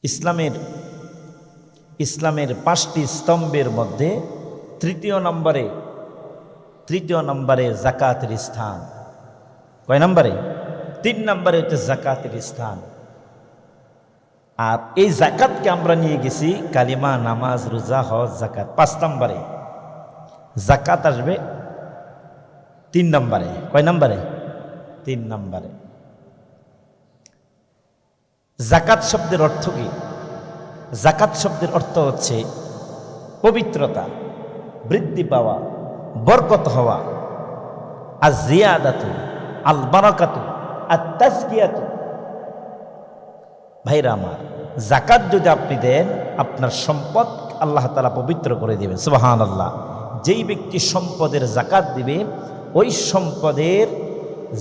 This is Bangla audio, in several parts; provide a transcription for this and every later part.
ইসলামের 5টি স্তম্ভের মধ্যে তৃতীয় নম্বরে যাকাতের স্থান। কয় নম্বরে? 3 নম্বরে হচ্ছে যাকাতের স্থান। আর এই যাকাতকে আমরা নিয়ে গেছি কালিমা, নামাজ, রোজা, হজ, যাকাত। 5 নম্বরে যাকাত আসবে 3 নম্বরে। কয় নম্বরে? 3 নম্বরে। যাকাত শব্দের অর্থ কি? যাকাত শব্দের অর্থ হচ্ছে পবিত্রতা, বৃদ্ধি পাওয়া, বরকত হওয়া, আর জিয়াদাতু, আল বারাকাতু, আর তাজকিয়াতু। ভাইরা আমার, যাকাত যদি আপনি দেন, আপনার সম্পদ আল্লাহ তাআলা পবিত্র করে দিবেন। সুবহানাল্লাহ। যেই ব্যক্তি সম্পদের যাকাত দিবে, ওই সম্পদের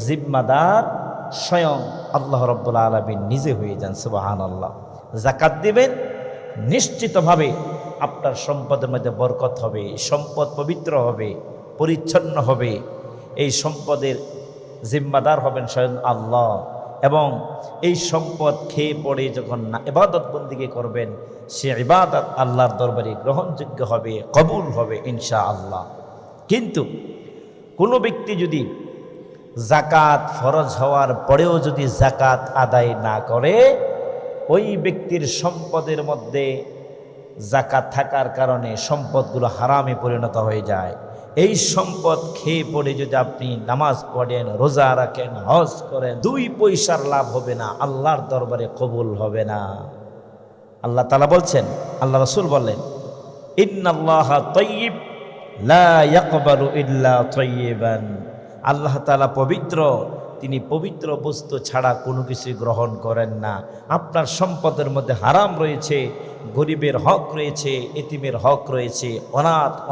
জিম্মাদার স্বয়ং আল্লাহ রাব্বুল আলামিন নিজে হয়ে যান। সুবহানাল্লাহ। যাকাত দিবেন, নিশ্চিতভাবে আপনার সম্পদের মধ্যে বরকত হবে, সম্পদ পবিত্র হবে, পরিচ্ছন্ন হবে। এই সম্পদের জিম্মাদার হবেন স্বয়ং আল্লাহ, এবং এই সম্পদ খেয়ে পড়ে যখন না ইবাদত বন্দিগি করবেন, সে ইবাদত আল্লাহর দরবারে গ্রহণযোগ্য হবে, কবুল হবে ইনশাআল্লাহ। কিন্তু কোনো ব্যক্তি যদি যাকাত ফরজ হওয়ার পরেও যদি যাকাত আদায় না করে, ওই ব্যক্তির সম্পদের মধ্যে যাকাত থাকার কারণে সম্পদগুলো হারামে পরিণত হয়ে যায়। এই সম্পদ খেয়ে পড়ে যদি আপনি নামাজ পড়েন, রোজা রাখেন, হজ করেন, 2 পয়সার লাভ হবে না, আল্লাহর দরবারে কবুল হবে না। আল্লাহ তাআলা বলছেন, আল্লাহ রাসূল বললেন, ইন্নাল্লাহা তাইয়্যিব লা ইয়াকবালু ইল্লা তাইয়্যিবান। আল্লাহ তাআলা পবিত্র, তিনি পবিত্র বস্তু ছাড়া কোনো কিছু গ্রহণ করেন না। আপনার সম্পদের মধ্যে হারাম রয়েছে, গরিবের হক রয়েছে, এতিমের হক রয়েছে,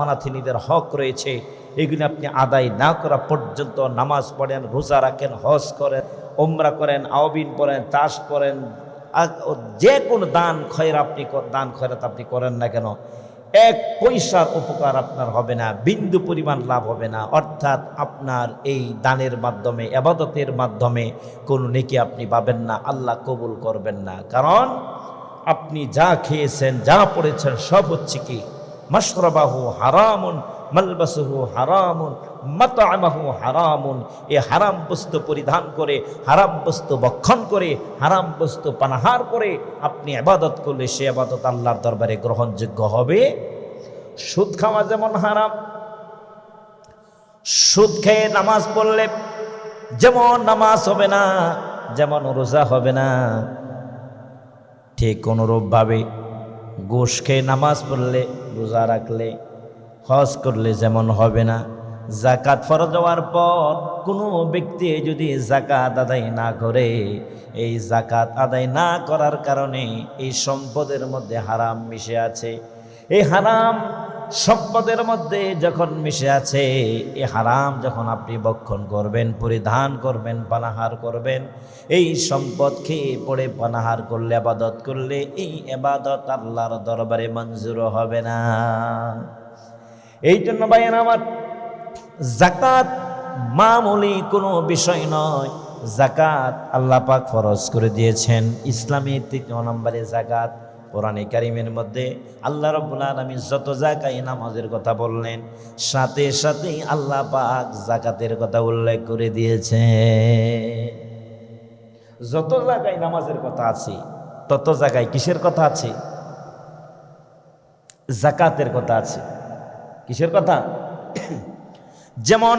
অনাথিনীদের হক রয়েছে। এগুলি আপনি আদায় না করা পর্যন্ত নামাজ পড়েন, রোজা রাখেন, হজ করেন, ওমরা করেন, আওবিন পড়েন, তাস করেন, যে কোনো দান খয়রাত আপনি করেন না কেন, 1 পয়সার উপকার আপনার হবে না, বিন্দু পরিমাণ লাভ হবে না। অর্থাৎ আপনার এই দানের মাধ্যমে, ইবাদতের মাধ্যমে কোনো নেকি আপনি পাবেন না, আল্লাহ কবুল করবেন না। কারণ আপনি যা খেয়েছেন, যা পড়েছেন, সব হচ্ছে কি মাশরাবাহু হারামুন, মালবাসুহু হারামুন, মাতআমাহু হারামুন। এই হারাম বস্তু পরিধান করে, হারাম বস্তু ভক্ষণ করে, হারাম বস্তু পানাহার করে আপনি ইবাদত করলে সে ইবাদত আল্লাহর দরবারে গ্রহণযোগ্য হবে। সুদ খাওয়া যেমন হারাম, সুদ খেয়ে নামাজ পড়লে যেমন নামাজ হবে না, যেমন রোজা হবে না, ঠিক অনুরূপভাবে ঘুষ খেয়ে নামাজ পড়লে, রোজা রাখলে, হজ করলে যেমন হবে না। যাকাত ফরজ হওয়ার পর কোনো ব্যক্তি যদি যাকাত আদায় না করে, এই যাকাত আদায় না করার কারণে এই সম্পদের মধ্যে হারাম মিশে আছে। এই হারাম সম্পদের মধ্যে যখন মিশে আছে, এই হারাম যখন আপনি ভক্ষণ করবেন, পরিধান করবেন, পানাহার করবেন, এই সম্পদ খেয়ে পড়ে পানাহার করলে, ইবাদত করলে, এই ইবাদত আল্লাহর দরবারে মঞ্জুর হবে না। এই জন্য ভাইয়েরা আমার, যাকাত মামুলি কোনো বিষয় নয়। যাকাত আল্লাহ পাক ফরজ করে দিয়েছেন। ইসলামের 3 নম্বরে যাকাত। কোরআনে কারীমের মধ্যে আল্লাহ রাব্বুল আলামিন যত যাকাত নামাজের কথা বললেন, সাথে সাথে আল্লাহ পাক যাকাতের কথা উল্লেখ করে দিয়েছে। যত জায়গায় নামাজের কথা আছে, তত জায়গায় কিসের কথা আছে? যাকাতের কথা আছে। কিসের কথা? যেমন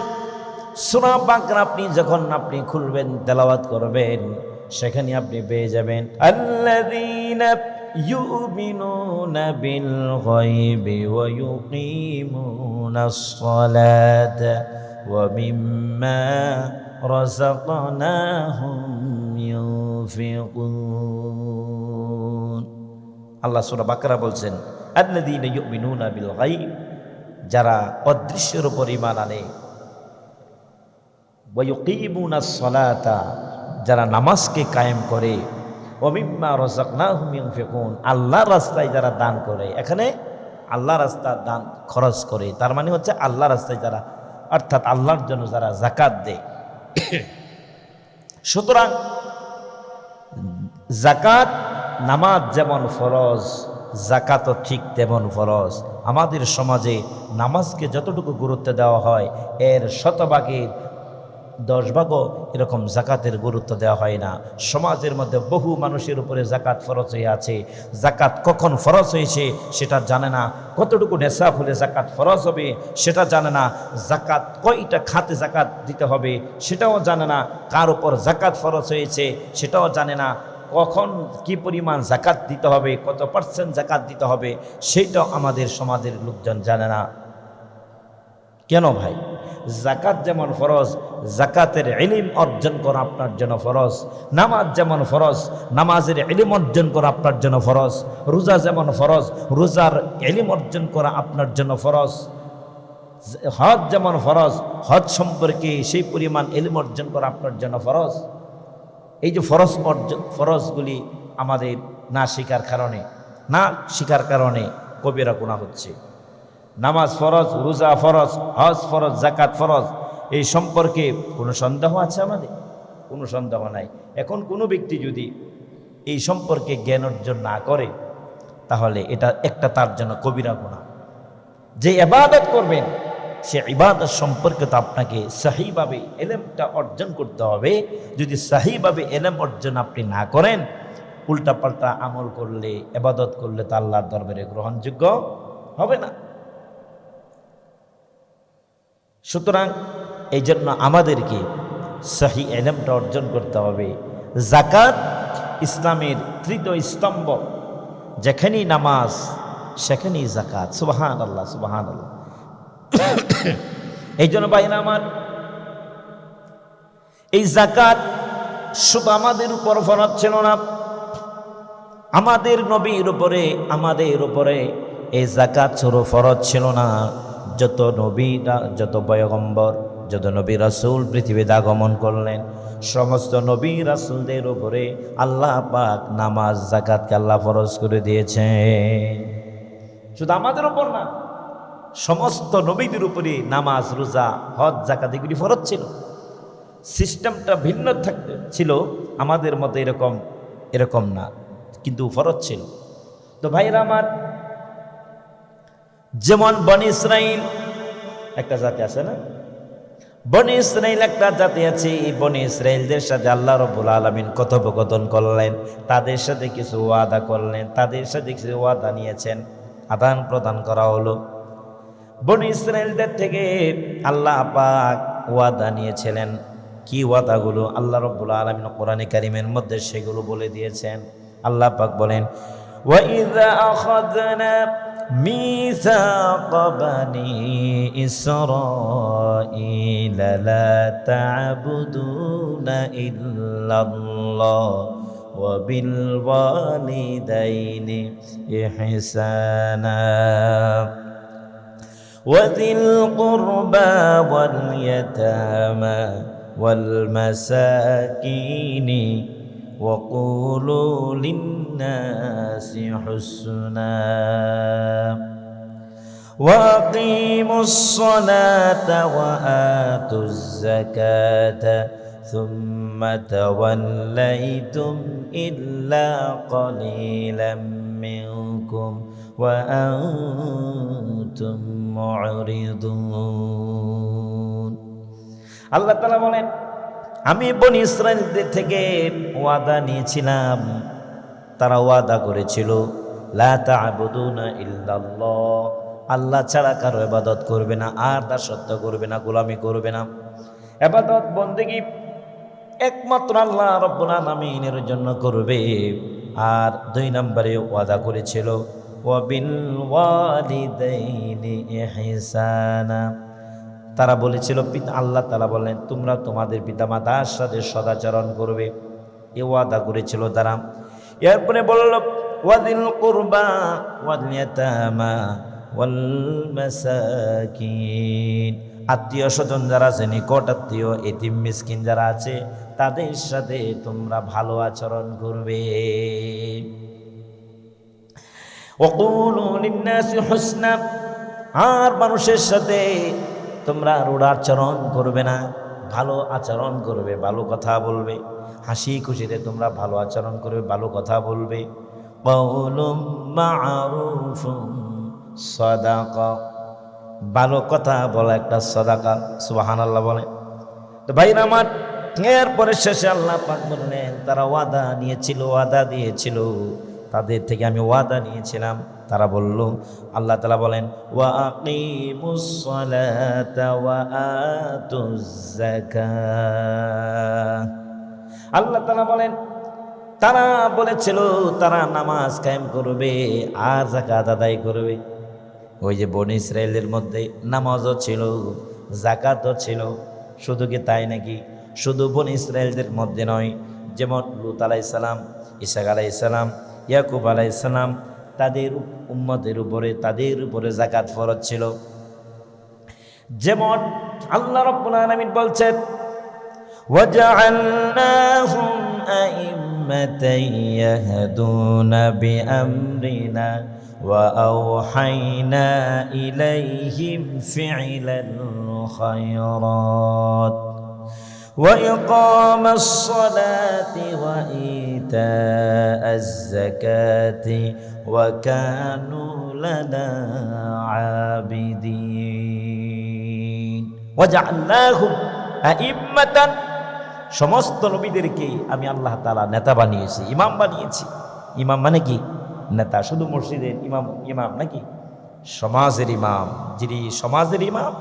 সূরা বাকরা যখন আপনি খুলবেন, তেলাওয়াত করবেন, সেখানে আপনি পেয়ে যাবেন আল্লাযীনা ইউমিনুনা বিল গায়বি ওয়া ইউকিমুনাস সালাতা ওয়া মিম্মা রাযাকনাহুম ইউনফিকুন। আল্লাহ সূরা বাকরা বলছেন, আল্লাযীনা ইউমিনুনা বিল গায়ব, যারা অদৃশ্যের উপর ঈমান আনে, ওয়া ইউকিমুনাস সালাতা, যারা নামাজকে কায়েম করে, ওয়া মিম্মা রাযাকনাহুম ইউনফিকুন, আল্লাহর রাস্তায় যারা দান করে। এখানে আল্লাহর রাস্তায় দান খরচ করে, তার মানে হচ্ছে আল্লাহর রাস্তায় যারা, অর্থাৎ আল্লাহর জন্য যারা যাকাত দেয়। সুতরাং যাকাত নামাজ যেমন ফরজ, জাকাতও ঠিক তেমন ফরজ। আমাদের সমাজে নামাজকে যতটুকু গুরুত্ব দেওয়া হয় এর শতভাগে 10 ভাগও এরকম জাকাতের গুরুত্ব দেওয়া হয় না। সমাজের মধ্যে বহু মানুষের উপরে জাকাত ফরজ হয়ে আছে, জাকাত কখন ফরজ হয়েছে সেটা জানে না, কতটুকু নেশাব হলে জাকাত ফরজ হবে সেটা জানে না, জাকাত কয়টা খাতে জাকাত দিতে হবে সেটাও জানে না, কার উপর জাকাত ফরজ হয়েছে সেটাও জানে না, কখন কি পরিমাণ জাকাত দিতে হবে, কত % জাকাত দিতে হবে সেটাও আমাদের সমাজের লোকজন জানে না। কেন ভাই? জাকাত যেমন ফরজ, জাকাতের ইলম অর্জন করা আপনার জন্য ফরজ। নামাজ যেমন ফরজ, নামাজের ইলম অর্জন করা আপনার জন্য ফরজ। রোজা যেমন ফরজ, রোজার ইলম অর্জন করা আপনার জন্য ফরজ। হজ যেমন ফরজ, হজ সম্পর্কে সেই পরিমাণ ইলম অর্জন করা আপনার জন্য ফরজ। এই যে ফরজগুলি আমাদের না শিকার কারণে কবিরা গুনাহ হচ্ছে। নামাজ ফরজ, রোজা ফরজ, হজ ফরজ, জাকাত ফরজ, এই সম্পর্কে কোনো সন্দেহ আছে আমাদের? কোনো সন্দেহ নাই। এখন কোনো ব্যক্তি যদি এই সম্পর্কে জ্ঞান অর্জন না করে তাহলে এটা একটা তার জন্য কবিরা গুনাহ। যে ইবাদত করবেন সে ইবাদত সম্পর্কে তো আপনাকে সহিভাবে ইলমটা অর্জন করতে হবে। যদি সহিভাবে ইলম অর্জন আপনি না করেন, উল্টাপাল্টা আমল করলে, ইবাদত করলে তা আল্লাহর দরবারে গ্রহণযোগ্য হবে না। সুতরাং এই জন্য আমাদেরকে সহি ইলমটা অর্জন করতে হবে। জাকাত ইসলামের তৃতীয় স্তম্ভ, যেখানেই নামাজ সেখানেই জাকাত। সুবহানাল্লাহ, সুবহানাল্লাহ। এই জন্য ভাইরা আমার, এই জাকাত শুধু আমাদের উপর ফরজ ছিল না, আমাদের নবীর উপরে, আমাদের উপরে এই জাকাত শুধু ফরজ ছিল না। যত নবী, যত পয়গম্বর, যত নবী রাসূল পৃথিবীতে আগমন করলেন, সমস্ত নবী রাসূলদের উপরে আল্লাহ পাক নামাজ জাকাতকে আল্লাহ ফরজ করে দিয়েছেন। শুধু আমাদের উপর না, সমস্ত নবীদের উপরে নামাজ, রোজা, হজ, জাকাত এগুলি ফরজ ছিল। সিস্টেমটা ভিন্ন ছিল, আমাদের মতো এরকম না, কিন্তু ফরজ ছিল। তো ভাইরা আমার, যেমন বনি ইসরাইল একটা জাতি আছে না, বনি ইসরাইল একটা জাতি আছে। এই বনি ইসরাইলদের সাথে আল্লাহ রাব্বুল আলামিন কথোপকথন করলেন, তাদের সাথে কিছু ওয়াদা করলেন, তাদের সাথে কিছু ওয়াদা নিয়েছেন, আদান প্রদান করা হলো। বনি ইসরাইলদের থেকে আল্লাহ পাক ওয়াদা নিয়েছিলেন। কি ওয়াদাগুলো? আল্লাহ রাব্বুল আলামিন কোরআনে কারীমের মধ্যে সেগুলো বলে দিয়েছেন। আল্লাহ পাক বলেন, وَإِذَا أَخَذْنَا مِيثَاقَ بَنِي إِسْرَائِيلَ لَا تَعْبُدُونَ إِلَّا اللَّهَ وَبِالْوَالِدَيْنِ إِحْسَانًا وَذِي الْقُرْبَى وَالْيَتَامَى وَالْمَسَاكِينِ وَقُولُوا لِلنَّاسِ حُسْنًا وَأَقِيمُوا الصَّلَاةَ وَآتُوا الزَّكَاةَ ثُمَّ تَوَلَّيْتُمْ إِلَّا قَلِيلًا مِنْكُمْ وَأَنْتُمْ مُعْرِضُونَ। আল্লাহ তাআলা বলেন, আমি বনি ইসরাইলদের থেকে ওয়াদা নিয়েছিলাম, তারা ওয়াদা করেছিল লা তা'বুদুনা ইল্লাল্লাহ, আল্লাহ ছাড়া কারো ইবাদত করবে না, আর দাসত্ব করবে না, গোলামি করবে না। ইবাদত বন্দেগী একমাত্র আল্লাহ রাব্বুল আলামিনের জন্য করবে। আর 2 নম্বরে ওয়াদা করেছিল ওয়া বিল ওয়ালিদাইনি ইহসানা, তারা বলেছিল, আল্লাহ তাআলা বলেন তোমরা তোমাদের পিতামাতার সাথে সদাচরণ করবে, এ ওয়াদা করেছিল তারা। এরপরে বলল ওয়াদিল কুরবা ওয়াল ইয়াতামা ওয়াল মাসাকিন, আত্মীয় স্বজন যারা আছে, নিকট আত্মীয়, এতিম মিসকিন যারা আছে, তাদের সাথে তোমরা ভালো আচরণ করবে। ওয়াকুলু লিন-নাসি হুসনা, আর মানুষের সাথে তোমরা রূঢ় আচরণ করবে না, ভালো আচরণ করবে, ভালো কথা বলবে, হাসি খুশিতে তোমরা ভালো আচরণ করবে, ভালো কথা বলবে। কাউলুম মা'রুফুন সাদাকা, ভালো কথা বলা একটা সাদাকা। সুবহানাল্লাহ বলে। তো ভাইরা আমার, এরপরে শেষে আল্লাহ পাক বললেন তারা ওয়াদা নিয়েছিল, ওয়াদা দিয়েছিল, তাদের থেকে আমি ওয়াদা নিয়েছিলাম। তারা বলল, আল্লাহ তাআলা বলেন ওয়া আকিমুস সালাতা ওয়া আতুজ যাকাত। আল্লাহ তাআলা বলেন তারা বলেছিল তারা নামাজ কায়েম করবে আর যাকাত আদায় করবে। ওই যে বনি ইসরায়েলের মধ্যে নামাজও ছিল, যাকাতও ছিল। শুধু কি তাই নাকি? শুধু বনি ইসরায়েলদের মধ্যে নয়, যেমন লূত আলাইহিস সালাম, ঈসা আলাইহিস সালাম, ইয়াকুব আলাইহিস সালাম, তাদের উম্মতের উপরে, তাদের উপরে যাকাত ফরজ ছিল। যেমন আল্লাহ রাব্বুল আলামিন বলছেন ওয়াজআলনাহুম আইম্মাতান ইয়াহদুনা বিআমরিনা ওয়া আওহাইনা ইলাইহিম ফি'লাল খায়রাত ওয়া ইকামাস সালাতি ওয়া ইতাআজ যাকাতি ওয়া কানু লানা আবিদিন। ওয়াজআলনাহুম আইম্মাতান, সমস্ত নবীদেরকে আমি আল্লাহ তাআলা নেতা বানিয়েছি, ইমাম বানিয়েছি। ইমাম মানে কি? নেতা। শুধু মসজিদের ইমাম ইমাম নাকি? সমাজের ইমাম। যিনি সমাজের ইমাম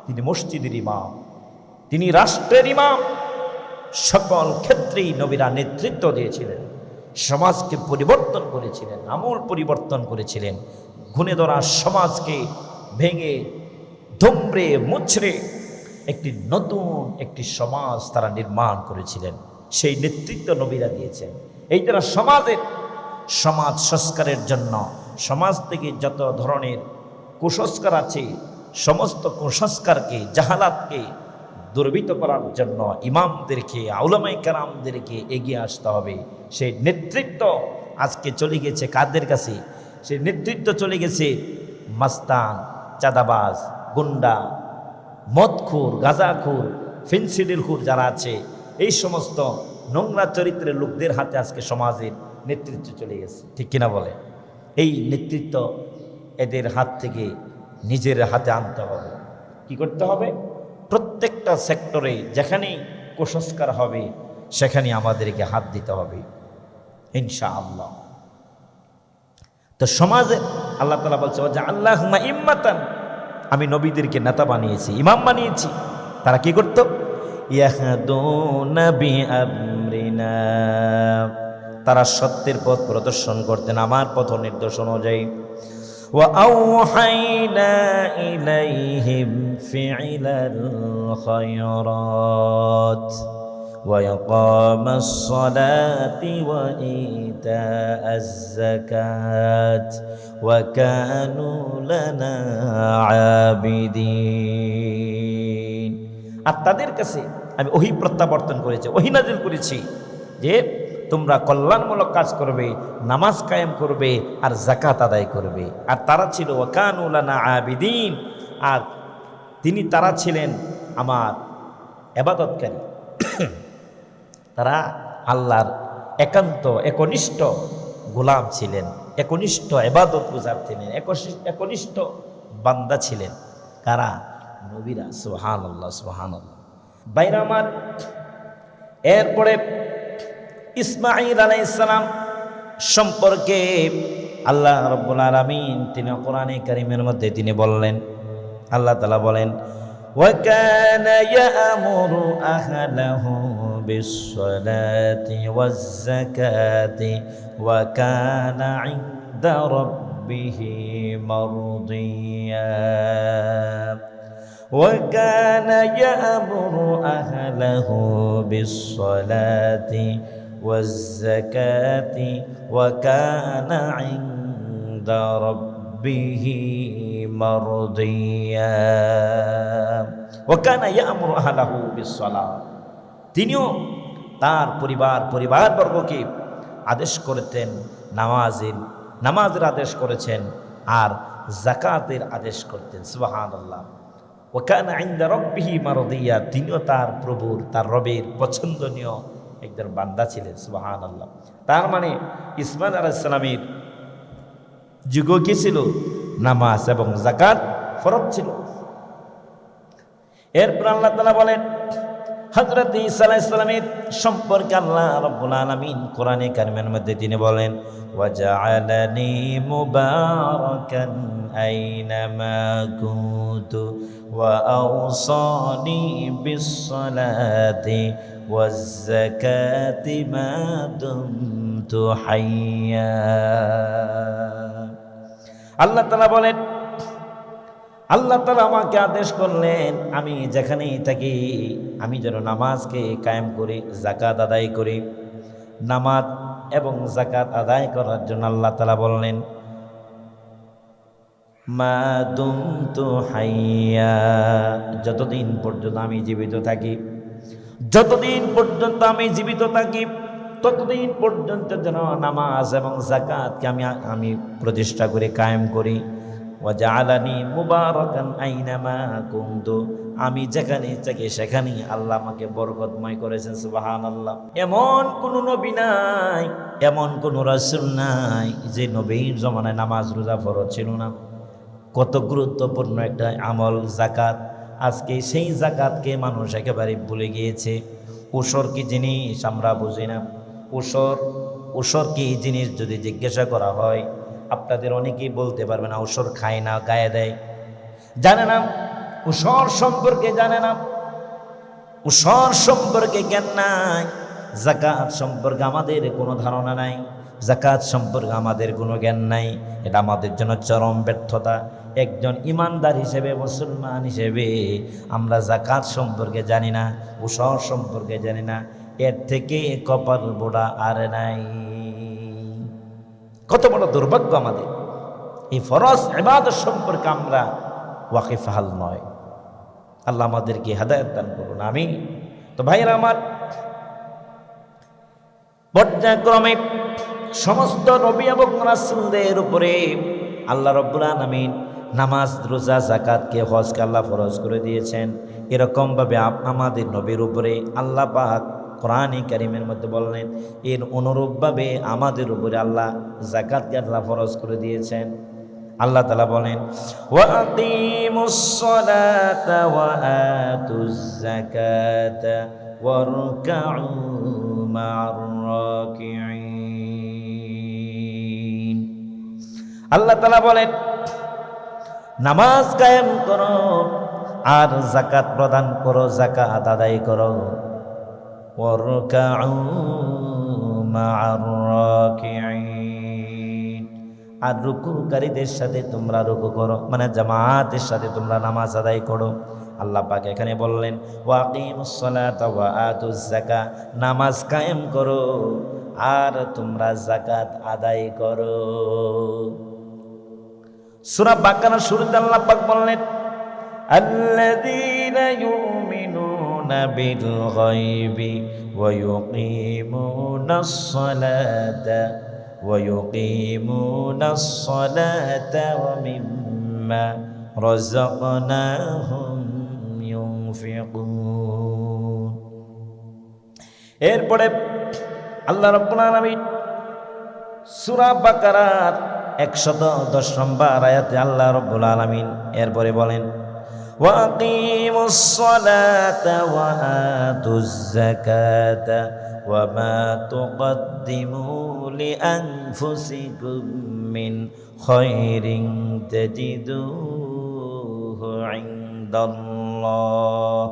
তিনি মসজিদের ইমাম, তিনি রাষ্ট্রের ইমাম। সকল ক্ষেত্রেই নবীরা নেতৃত্ব দিয়েছিলেন, সমাজকে পরিবর্তন করেছিলেন, আমূল পরিবর্তন করেছিলেন। ঘুণে ধরা সমাজকে ভেঙে ধুমড়ে মুচড়ে একটি নতুন একটি সমাজ তারা নির্মাণ করেছিলেন। সেই নেতৃত্ব নবীরা দিয়েছেন। এই যারা সমাজ সংস্কারের জন্য, সমাজ থেকে যত ধরনের কুসংস্কার আছে সমস্ত কুসংস্কারকে, জাহালাতকে দুর্বৃত্ত করার জন্য ইমামদেরকে, উলামায়ে কেরামদেরকে এগিয়ে আসতে হবে। সেই নেতৃত্ব আজকে চলে গেছে কাদের কাছে? সেই নেতৃত্ব চলে গেছে মাস্তান, চাঁদাবাজ, গুন্ডা, মদখোর, গাঁজাখোর, ফেন্সিডিলখোর যারা আছে, এই সমস্ত নোংরা চরিত্রের লোকদের হাতে আজকে সমাজের নেতৃত্ব চলে গেছে। ঠিক কিনা বলে? এই নেতৃত্ব এদের হাত থেকে নিজের হাতে আনতে হবে। কি করতে হবে? প্রত্যেকটা সেক্টরে যেখানেই কুসংস্কার হবে সেখানে আমাদেরকে হাত দিতে হবে ইনশাআল্লাহ। তো সমাজে আল্লাহ তাআলা বলছে যে আল্লাহুম্মা ইম্মাতান, আমি নবীদেরকে নেতা বানিয়েছি, ইমাম বানিয়েছি। তারা কি করত? ইয়াহদুনা বিআমরিনা, তারা সত্যের পথ প্রদর্শন করতেন আমার পথ নির্দেশন অনুযায়ী। ওয়া আওহাইনা ইলাইহিম ফি'লাল খায়রাত ওয়া ইকামাস সালাতি ওয়া ইতাআজ যাকাত ওয়া কানু লানা আবিদিন। আর তাদের কাছে আমি ওহী প্রত্যাবর্তন করেছি, ওহী নাযিল করেছি যে তোমরা কল্যাণমূলক কাজ করবে, নামাজ কায়েম করবে আর যাকাত আদায় করবে। আর তারা ছিল ওয়া কানু লানা আবিদিন, আর তারা ছিলেন আমার ইবাদতকারী। তারা আল্লাহর একান্ত একনিষ্ঠ গোলাম ছিলেন, একনিষ্ঠ ইবাদত গুজার ছিলেন, একনিষ্ঠ বান্দা ছিলেন। কারা? নবীরা। সুবহানাল্লাহ, সুবহানাল্লাহ। বাইরা আমার, এরপরে ইসমাঈল আলাইহিস সালাম সম্পর্কে আল্লাহ রাব্বুল আলামিন তিনি কোরআনে কারীমের মধ্যে তিনি বললেন, আল্লাহ তাআলা বলেন ওয়া কানা ইয়া'মুরু আহলাহু বিস-সালাতি ওয়াজ-যাকাতি ওয়া কানা 'ইনদা রাব্বিহি মারদিয়া। وكان يأمر أهله بالصلاة والزكاة وكان عند ربه مرضيا وكان يأمر أهله بالصلاة তিনিও তার পরিবারবর্গকে আদেশ করতেন নামাজের আদেশ করেছেন আর যাকাতের আদেশ করতেন। সুবহানাল্লাহ। ওয়া কানা ইনদা রাব্বিহি মারদিয়া, তিনিও তার প্রভুর, তার রবের পছন্দনীয় একজন বান্দা ছিলেন। সুবহানাল্লাহ। তার মানে ইসমাইল আলাইহিস সালামের যুগ কি ছিল? নামাজ এবং যাকাত ফরজ ছিল। এরপর আল্লাহ তাআলা বলেন হযরত ঈসা আলাইহিস সালামের সম্পর্কে আল্লাহ রাব্বুল আলামিন কোরআনে কারিমের মধ্যে তিনি বলেন ওয়াজআলানি মুবারাকান আইনামা কুনতু ওয়া আওসানি বিস-সালাতি ওয়াজ-যাকাতি মা দুমতু হাইয়া। আল্লাহ তাআলা বলেন আল্লাহ তাআলা আমাকে আদেশ করলেন আমি যেখানেই থাকি আমি যেন নামাজকে কায়েম করি, যাকাত আদায় করি। নামাজ এবং যাকাত আদায় করার জন্য আল্লাহ তাআলা বললেন মা দুমতু হাইয়া, যতদিন পর্যন্ত আমি জীবিত থাকি, যতদিন পর্যন্ত আমি জীবিত থাকি ততদিন পর্যন্ত যেন নামাজ এবং যাকাতকে আমি প্রতিষ্ঠা করে কায়েম করি। ওয়াজআলানি মুবারাকান আইনামা কুনতু, আমি যেখানে থাকি সেখানে আল্লাহ আমাকে বরকতময় করেছেন। সুবহানাল্লাহ। এমন কোন নবী নাই, এমন কোন রাসূল নাই যে নবীর জমানায় নামাজ রোজা ফরজ ছিল না। কত গুরুত্বপূর্ণ একটা আমল যাকাত। আজকে সেই যাকাতকে মানুষ একেবারে ভুলে গিয়েছে। ওসর কি জিনিস আমরা বুঝি না। ওসর কি জিনিস যদি জিজ্ঞাসা করা হয় আপনাদের অনেকেই বলতে পারবে না ওসর খায় না, গায়ে দেয়, জানে না। ওসর সম্পর্কে জানে না, ওসর সম্পর্কে জ্ঞান নাই। যাকাত সম্পর্কে আমাদের কোনো ধারণা নাই, যাকাত সম্পর্কে আমাদের কোনো জ্ঞান নাই। এটা আমাদের জন্য চরম ব্যর্থতা। একজন ইমানদার হিসেবে, মুসলমান হিসেবে আমরা যাকাত সম্পর্কে জানি না, ওসর সম্পর্কে জানি না। এর থেকে কপাল বোড়া আর নাই। কত বড় দুর্ভাগ্য আমাদের, এই ফরজ ইবাদত সম্পর্কে আমরা ওয়াকিফাল নয়। আল্লাহ আমাদেরকে হেদায়েত দান করুন, আমিন। তো ভাইরা আমার, পর্যায়ক্রমে সমস্ত নবী এবং রাসূলদের উপরে আল্লাহ রাব্বুল আলামিন নামাজ, রোজা, যাকাতকে, হজকে আল্লাহ ফরজ করে দিয়েছেন। এরকমভাবে আমাদের নবীর উপরে আল্লাহ পাক কোরআনে কারীমের মধ্যে বললেন এর অনুরূপভাবে আমাদের উপরে আল্লাহ যাকাতকে আল্লাহ ফরজ করে দিয়েছেন। আল্লাহ তাআলা বলেন ওয়া আকিমুস সালাতা ওয়া আতুজ যাকাতা ওয়ারকাউ মা'আর রাকিঈন। আল্লাহ তাআলা বলেন নামাজ কায়েম করো আর যাকাত প্রদান করো, যাকাত আদায় করো। ওয়ারকাউ মা'আর রাকিঈন, আর রুকুকারীদের সাথে তোমরা রুকু করো, মানে জামাতের সাথে তোমরা নামাজ আদায় করো। আল্লাহ পাক এখানে বললেন ওয়াকিমুস সালাতা ওয়া আতুজ যাকাত, নামাজ কায়েম করো আর তোমরা যাকাত আদায় করো। সূরা বাকারার শুরুতে আল্লাহ পাক বললেন আল্লাযীনা ইউমিনুনা বিল গায়বি ওয়া ইউকিমুনাস সালাতা ويقيمون الصلاة ومما رزقناهم ينفقون। এরপরে আল্লাহ রাব্বুল আলামিন সূরা বাকারার 110 নম্বর আয়াতে আল্লাহ রাব্বুল আলামিন এরপরে বলেন ওয়াকিমুস সালাতা ওয়া আতুজ যাকাতা وما تقدموا لأنفسكم من خير تجدوه عند الله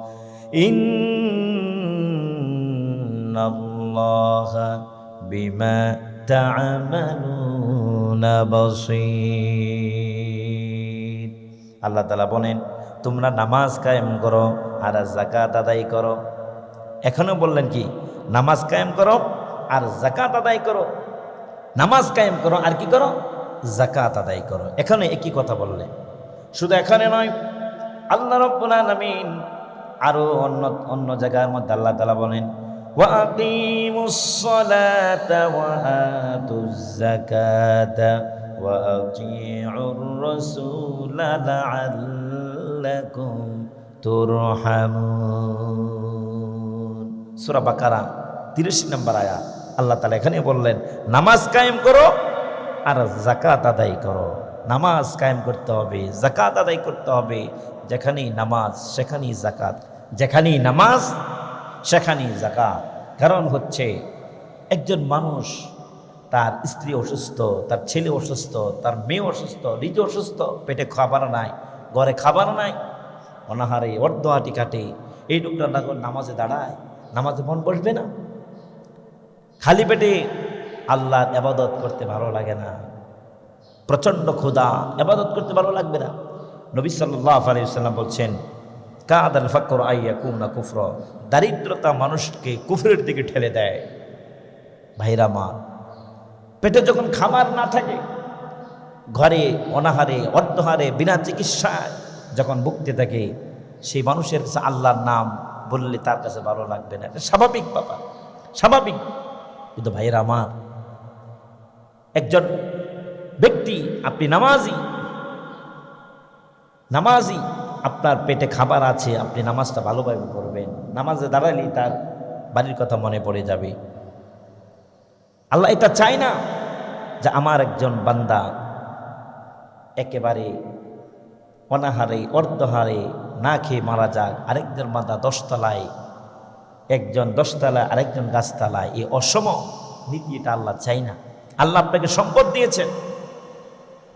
إن الله بما تعملون بصير। আল্লাহ তাআলা বলেন তোমরা নামাজ কায়েম করো আর যাকাত আদায় করো। এখনো বললেন কি? নামাজ কায়েম করো আর যাকাত আদায় করো। নামাজ কায়েম করো আর কি করো? যাকাত আদায় করো। এখানে একই কথা বললেন। শুধু এখানে নয়, আল্লাহ রাব্বুল আলামিন আরো অন্য জায়গার মধ্যে আল্লাহ তাআলা বলেন ওয়া আকিমুস সালাতা ওয়া আতুজ যাকাতা ওয়া আতিউর রাসূলা লাআল্লাকুম তুরহামুন। সূরা বাকারা 30 নম্বর আয়াত। আল্লাহ তাআলা এখানে বললেন নামাজ কায়েম করো আর যাকাত আদায় করো। নামাজ কায়েম করতে হবে, যাকাত আদায় করতে হবে। যেখানেই নামাজ সেখানেই যাকাত, যেখানেই নামাজ সেখানেই যাকাত। কারণ হচ্ছে একজন মানুষ, তার স্ত্রী অসুস্থ, তার ছেলে অসুস্থ, তার মেয়ে অসুস্থ, নিজে অসুস্থ, পেটে খাবার নাই, ঘরে খাবার নাই, অনাহারে অর্ধহাটি কাটে, এই লোকটা নামাজে দাঁড়ায়, নামাজে মন বসবে না। খালি পেটে আল্লাহর ইবাদত করতে ভালো লাগে না, প্রচণ্ড ক্ষুধা, ইবাদত করতে ভালো লাগবে না। নবী সাল্লাল্লাহু আলাইহি ওয়াসাল্লাম বলছেন কাদাল ফাকর আইয়াকুনা কুফর, দারিদ্রতা মানুষকে কুফরের দিকে ঠেলে দেয়। ভাইরা মা, পেটে যখন খাবার না থাকে, ঘরে অনাহারে অর্ধহারে বিনা চিকিৎসায় যখন ভুগতে থাকে, সেই মানুষের কাছে আল্লাহর নাম বললে তার কাছে ভালো লাগবে না। এটা স্বাভাবিক ব্যাপার, স্বাভাবিক। কিন্তু ভাইরা আমার, একজন ব্যক্তি, আপনি নামাজি, আপনার পেটে খাবার আছে, আপনি নামাজটা ভালোভাবে পড়বেন। নামাজে দাঁড়ালেই তার বাড়ির কথা মনে পড়ে যাবে। আল্লাহ এটা চায় না যে আমার একজন বান্দা একেবারে অনাহারে অর্ধহারে না খেয়ে মারা যাক, আরেকজন বান্দা 10 তলায়, একজন 10 তলায়, আরেকজন গাছতলায়। এই অসম নীতি এটা আল্লাহ চাই না। আল্লাহ আপনাকে সম্পদ দিয়েছেন,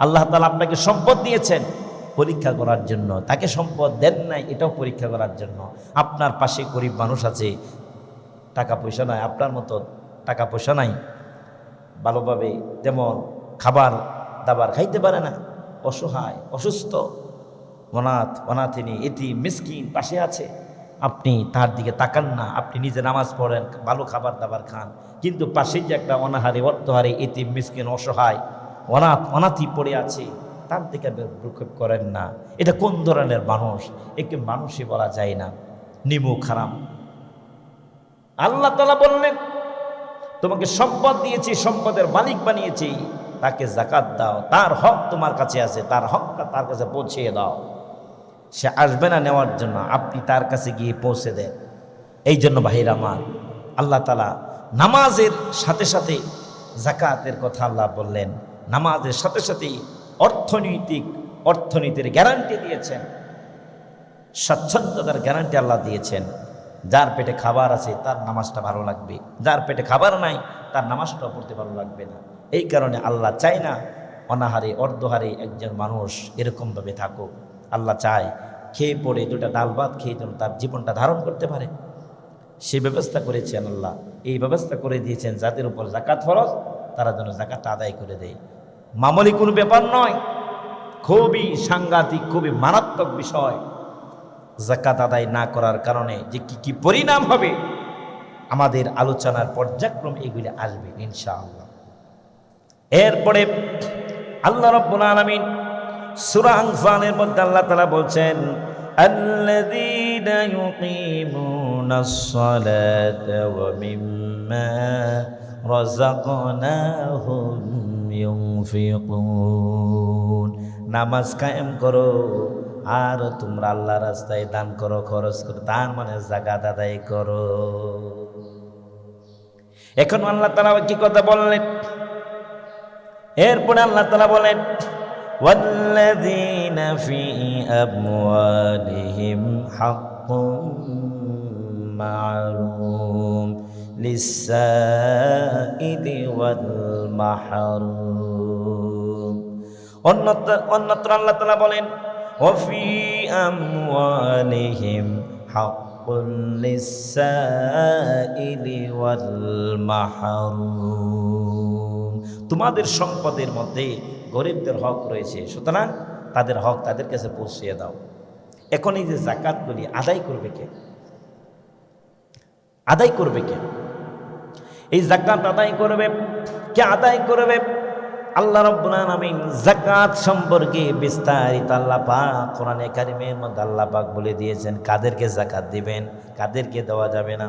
আল্লাহ তাআলা আপনাকে সম্পদ দিয়েছেন পরীক্ষা করার জন্য। তাকে সম্পদ দেন নাই, এটাও পরীক্ষা করার জন্য। আপনার পাশে গরিব মানুষ আছে, টাকা পয়সা নাই, আপনার মতো টাকা পয়সা নাই, ভালোভাবে তেমন খাবার দাবার খাইতে পারে না, অসহায়, অসুস্থ, অনাথিনী, এতিম, মিসকিন পাশে আছে। আপনি তার দিকে তাকান না, আপনি নিজে নামাজ পড়েন, ভালো খাবার দাবার খান, কিন্তু পাশে যে একটা অনাহারে অর্ধহারে এতিম, মিসকিন, অসহায়, অনাথি পড়ে আছে, তার দিকে ভ্রুক্ষেপ করেন না। এটা কোন ধরনের মানুষ? একে মানুষই বলা যায় না, নিমুখ হারাম। আল্লাহ তাআলা বললেন তোমাকে সম্পদ দিয়েছি, সম্পদের মালিক বানিয়েছি, তাকে যাকাত দাও, তার হক তোমার কাছে আছে, তার হকটা তার কাছে পৌঁছিয়ে দাও। সে আসবে না নেওয়ার জন্য, আপনি তার কাছে গিয়ে পৌঁছে দেন। এই জন্য ভাইরা আমার, আল্লাহ তাআলা নামাজের সাথে সাথে যাকাতের কথা আল্লাহ বললেন, নামাজের সাথে সাথেই অর্থনীতির গ্যারান্টি দিয়েছেন, স্বচ্ছন্দতার গ্যারান্টি আল্লাহ দিয়েছেন। যার পেটে খাবার আছে তার নামাজটা ভালো লাগবে, যার পেটে খাবার নাই তার নামাজটা পড়তে ভালো লাগবে না। এই কারণে আল্লাহ চায় না অনাহারে অর্ধহারে একজন মানুষ এরকমভাবে থাকুক। আল্লাহ চায় খেয়ে পড়ে 2টা ডাল ভাত খেয়ে যেন তার জীবনটা ধারণ করতে পারে, সে ব্যবস্থা করেছেন আল্লাহ। এই ব্যবস্থা করে দিয়েছেন যাদের উপর যাকাত ফরজ, তারা যেন যাকাতটা আদায় করে দেয়। মামুলি কোনো ব্যাপার নয়, খুবই সাংঘাতিক, খুবই মারাত্মক বিষয়। যাকাত আদায় না করার কারণে যে কি পরিণাম হবে, আমাদের আলোচনার পর্যায়ক্রম এগুলি আসবে ইনশাআল্লাহ। এরপরে আল্লাহ রাব্বুল আলামিন সূরা আনফালের মধ্যে আল্লাহ তাআলা বলছেন আল্লাযীনা ইউকিমুনাস সালাতা ওয়া মিম্মা রাযাকনাহুম ইউনফিকুন। নামাজ কায়েম করো আর তোমরা আল্লাহর রাস্তায় দান করো, খরচ করো, তার মানে যাকাত আদায় করো। এখন আল্লাহ তাআলা কি কথা বললেন? এরপরে আল্লাহ তাআলা বলেন ওয়াল্লাযীনা ফি আমওয়ালিহিম হাক্কুম মা'লুম লিস-সাইলি ওয়াল মাহরুম। অন্যত্র আল্লাহ তাআলা বলেন ওয়াফি আমওয়ালিহিম হাক্কুল লিস-সাইলি ওয়াল মাহরুম। তোমাদের সম্পদের মধ্যে গরিবদের হক রয়েছে, সুতরাং তাদের হক তাদের কাছে পৌঁছিয়ে দাও। এখন এই যে যাকাতগুলি আদায় করবে কে? আদায় করবে কে? এই যাকাত আদায় করবে কে? আদায় করবে আল্লাহ রাব্বুল আলামিন। যাকাত সম্পর্কে বিস্তারিত আল্লাহ পাক কোরআনে কারীমের মধ্যে আল্লাহ পাক বলে দিয়েছেন কাদেরকে যাকাত দিবেন, কাদেরকে দেওয়া যাবে না,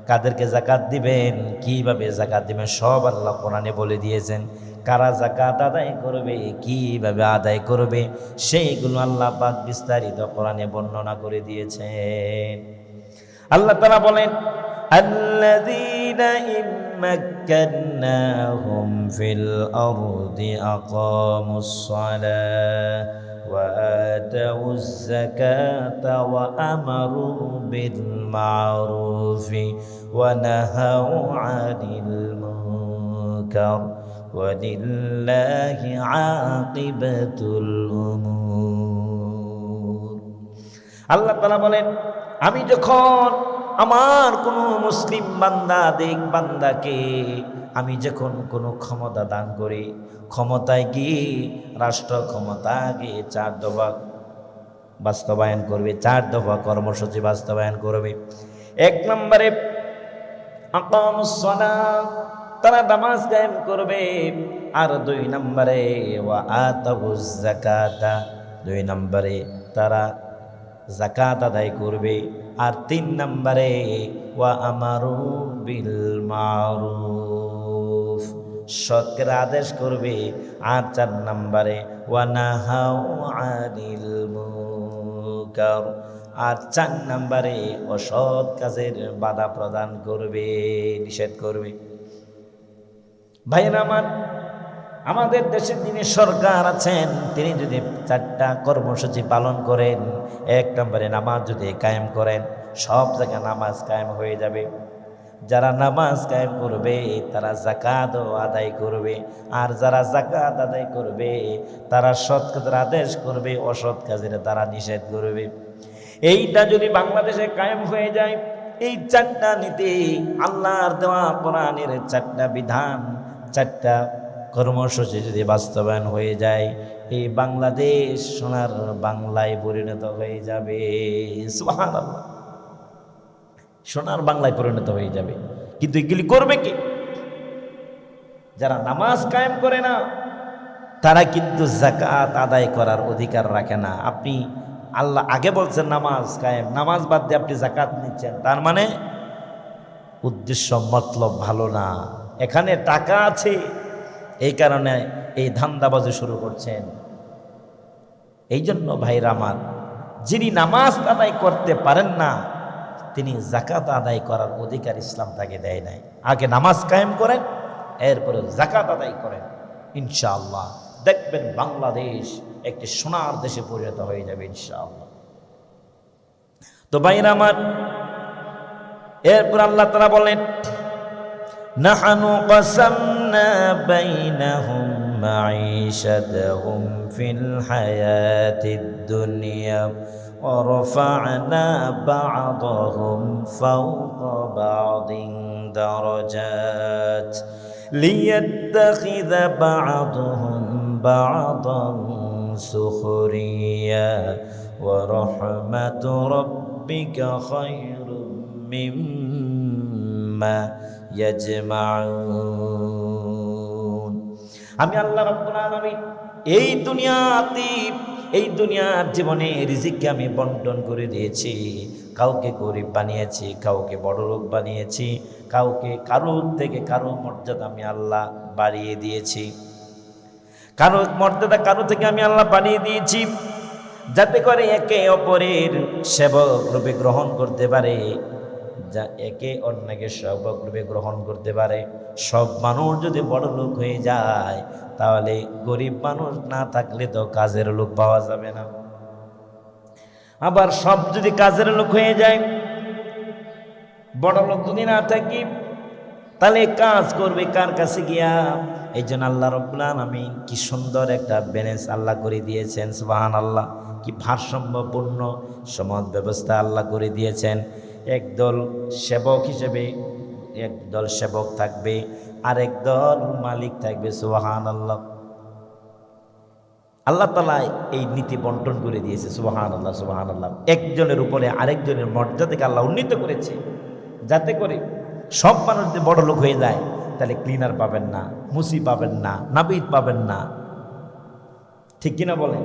কাদেরকে যাকাত দিবেন, কিভাবে যাকাত দিবেন, সব আল্লাহ কোরআনে বলে দিয়েছেন। কারা যাকাত আদায় করবে, কিভাবে আদায় করবে, সেইগুলো আল্লাহ পাক বিস্তারিত কোরআনে বর্ণনা করে দিয়েছেন। আল্লাহ তাআলা বলেন الذين إن مكناهم في الأرض أقاموا الصلاة وآتوا الزكاة وأمروا بالمعروف ونهوا عن المنكر ولله عاقبة الأمور আল্লাহ তাআলা বলেন আমি যখন আমার কোনো মুসলিম বান্দাকে আমি যখন কোনো ক্ষমতা দান করি, ক্ষমতায় গিয়ে রাষ্ট্র ক্ষমতা গিয়ে 4 দফা বাস্তবায়ন করবে, 4 দফা কর্মসূচি বাস্তবায়ন করবে। 1 নম্বরে আকামুস সালাত, তারা নামাজ কায়েম করবে। আর 2 নম্বরে ওয়া আতাউজ যাকাতা, 2 নম্বরে তারা যাকাত আদায় করবে। আর 3 নম্বরে ওয়া আমারু বিল মারুফ, সৎকার আদেশ করবে। আর 4 নম্বরে ওয়া নাহাউ আনিল মুনকার, আর 4 নম্বরে অসৎ কাজের বাধা প্রদান করবে, নিষেধ করবে। ভাইরা আমার, আমাদের দেশের যিনি সরকার আছেন তিনি যদি 4টা কর্মসূচি পালন করেন, 1 নম্বরে নামাজ যদি কায়েম করেন, সব জায়গায় নামাজ কায়েম হয়ে যাবে। যারা নামাজ কায়েম করবে তারা যাকাত আদায় করবে, আর যারা যাকাত আদায় করবে তারা সৎ কাজের আদেশ করবে, অসৎ কাজের তারা নিষেধ করবে। এইটা যদি বাংলাদেশে কায়েম হয়ে যায়, এই 4টা নীতি, আল্লাহর দেওয়া কোরআনের 4টা বিধান, 4টা কর্মসূচি যদি বাস্তবায়ন হয়ে যায়, এই বাংলাদেশ সোনার বাংলায় পরিণত হয়ে যাবে। সুবহানাল্লাহ, সোনার বাংলায় পরিণত হয়ে যাবে। কিন্তু এগুলি করবে কে? যারা নামাজ কায়েম করে না, তারা কিন্তু যাকাত আদায় করার অধিকার রাখে না। আপনি আল্লাহ আগে বলছেন নামাজ কায়েম, নামাজ বাদ দিয়ে আপনি যাকাত নিচ্ছেন, তার মানে উদ্দেশ্য মতলব ভালো না। এখানে টাকা আছে, এই কারণে এই ধান্দাবাজি শুরু করছেন। এই জন্য ভাইরা আমার, যিনি নামাজ আদায় করতে পারেন না তিনি যাকাত আদায় করার অধিকার ইসলাম তাকে দেয় নাই। আগে নামাজ কায়েম করেন, এরপরে যাকাত আদায় করেন, ইনশাআল্লাহ দেখবেন বাংলাদেশ একটি সোনার দেশে পরিণত হয়ে যাবে ইনশাআল্লাহ। তো ভাইরা আমার, এরপর আল্লাহ তাআলা বলেন নাহনু কাসামনা বাইনাহুম মাঈশাতাহুম ফিল হায়াতিদ দুনিয়া ওয়া রাফা'না বা'দাহুম ফাওকা বা'দিন দারাজাত লিয়াত্তাখিযা বা'দুহুম বা'দান সুখরিয়া ওয়া রাহমাতু রাব্বিকা খায়রুম মিম্মা ইয়াজমাউন। আমি আল্লাহ রাব্বুল আলামিন এই দুনিয়ার জীবনে রিজিককে আমি বন্টন করে দিয়েছি। কাউকে গরিব বানিয়েছি, কাউকে বড়লোক বানিয়েছি, কারোর থেকে কারো মর্যাদা আমি আল্লাহ বাড়িয়ে দিয়েছি, কারো মর্যাদা কারো থেকে আমি আল্লাহ বাড়িয়ে দিয়েছি, যাতে করে একে অপরের সেবক রূপে গ্রহণ করতে পারে, যা একে অন্যকে সেবক রূপে গ্রহণ করতে পারে। সব মানুষ যদি বড় লোক হয়ে যায়, তাহলে গরিব মানুষ না থাকলে তো কাজের লোক পাওয়া যাবে না। আবার সব যদি কাজের লোক হয়ে যায়, বড় লোক যদি না থাকি, তাহলে কাজ করবে কার কাছে গিয়া? এই জন্য আল্লাহ রাব্বুল আলামিন কি সুন্দর একটা ব্যালেন্স আল্লাহ করে দিয়েছেন। সুবহানাল্লাহ, কি ভারসাম্যপূর্ণ সমাজ ব্যবস্থা আল্লাহ করে দিয়েছেন। একদল সেবক হিসেবে একদল সেবক থাকবে, আর একদল মালিক থাকবে। সুবহানাল্লাহ, আল্লাহ তাআলা এই নীতি বন্টন করে দিয়েছে। সুবহানাল্লাহ, সুবহানাল্লাহ। একজনের উপরে আরেকজনের মর্যাদাকে আল্লাহ উন্নীত করেছে, যাতে করে সব মানুষ যদি বড় লোক হয়ে যায়, তাহলে ক্লিনার পাবেন না, মুসি পাবেন না, নাবিদ পাবেন না, ঠিক কিনা বলেন?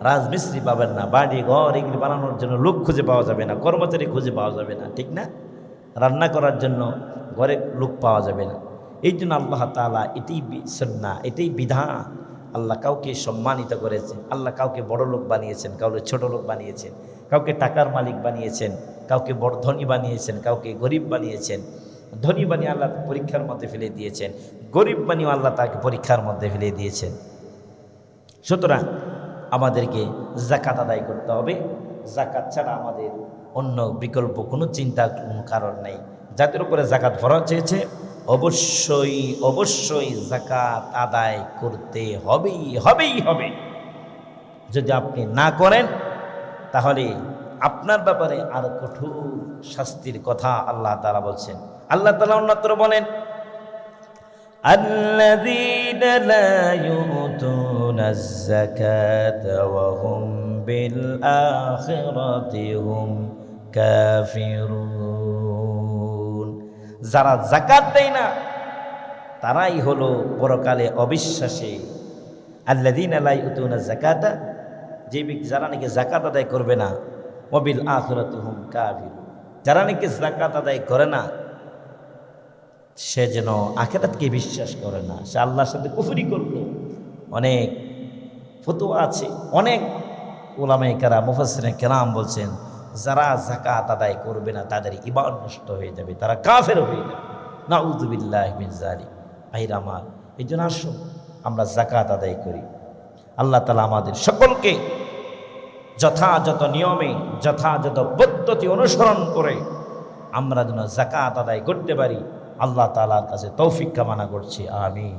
রাজমিস্ত্রি পাবেন না, বাড়ি ঘর এগুলি বানানোর জন্য লোক খুঁজে পাওয়া যাবে না, কর্মচারী খুঁজে পাওয়া যাবে না, ঠিক না? রান্না করার জন্য ঘরে লোক পাওয়া যাবে না। এই জন্য আল্লাহ তাআলা এটাই সুন্নাহ, এটাই বিধান। আল্লাহ কাউকে সম্মানিত করেছেন, আল্লাহ কাউকে বড় লোক বানিয়েছেন, কাউকে ছোট লোক বানিয়েছেন, কাউকে টাকার মালিক বানিয়েছেন, কাউকে বড় ধনী বানিয়েছেন, কাউকে গরিব বানিয়েছেন। ধনী বানিয়ে আল্লাহ পরীক্ষার মধ্যে ফেলে দিয়েছেন, গরিব বানিয়ে আল্লাহ তাকে পরীক্ষার মধ্যে ফেলে দিয়েছেন। সুতরাং আমাদেরকে যাকাত আদায় করতে হবে। যাকাত ছাড়া আমাদের অন্য বিকল্প কোনো চিন্তার কোনো কারণ নেই। যাদের উপরে যাকাত ফরজ হয়েছে অবশ্যই অবশ্যই যাকাত আদায় করতে হবেই হবে। যদি আপনি না করেন তাহলে আপনার ব্যাপারে আর কঠোর শাস্তির কথা আল্লাহ তাআলা বলছেন। আল্লাহ তাআলা অন্যত্র বলেন, আল্লাযীনা লা ইউতুনাজ যাকাতা ওয়া হুম বিল আখিরাতি হুম কাফিরুন। যারা যাকাত দেয় না তারাই হলো পরকালে অবিশ্বাসী। আল্লাযীনা লা ইউতুনাজ যাকাতা, যে ব্যক্তি যারা নাকি যাকাত আদায় করবে না, ওয়া বিল আখিরাতি হুম কাফিরুন, যারা নাকি যাকাত আদায় করে না সে যেন আখিরাতকে বিশ্বাস করে না, সে আল্লাহর সাথে কুফরি করলো। অনেক ফতোয়া আছে, অনেক উলামায়ে কেরাম মুফাসসিরিনে কেরাম বলছেন যারা যাকাত আদায় করবে না তাদের ঈমান নষ্ট হয়ে যাবে, তারা কাফের হয়ে যাবে। নাউযু বিল্লাহি মিন যালিক। ভাইরা আমার, এই জন্য আসুন আমরা যাকাত আদায় করি। আল্লাহ তাআলা আমাদের সকলকে যথাযথ নিয়মে যথাযথ পদ্ধতি অনুসরণ করে আমরা যেন যাকাত আদায় করতে পারি, আল্লাহ তাআলার কাছে তৌফিক কামনা করছি। আমিন।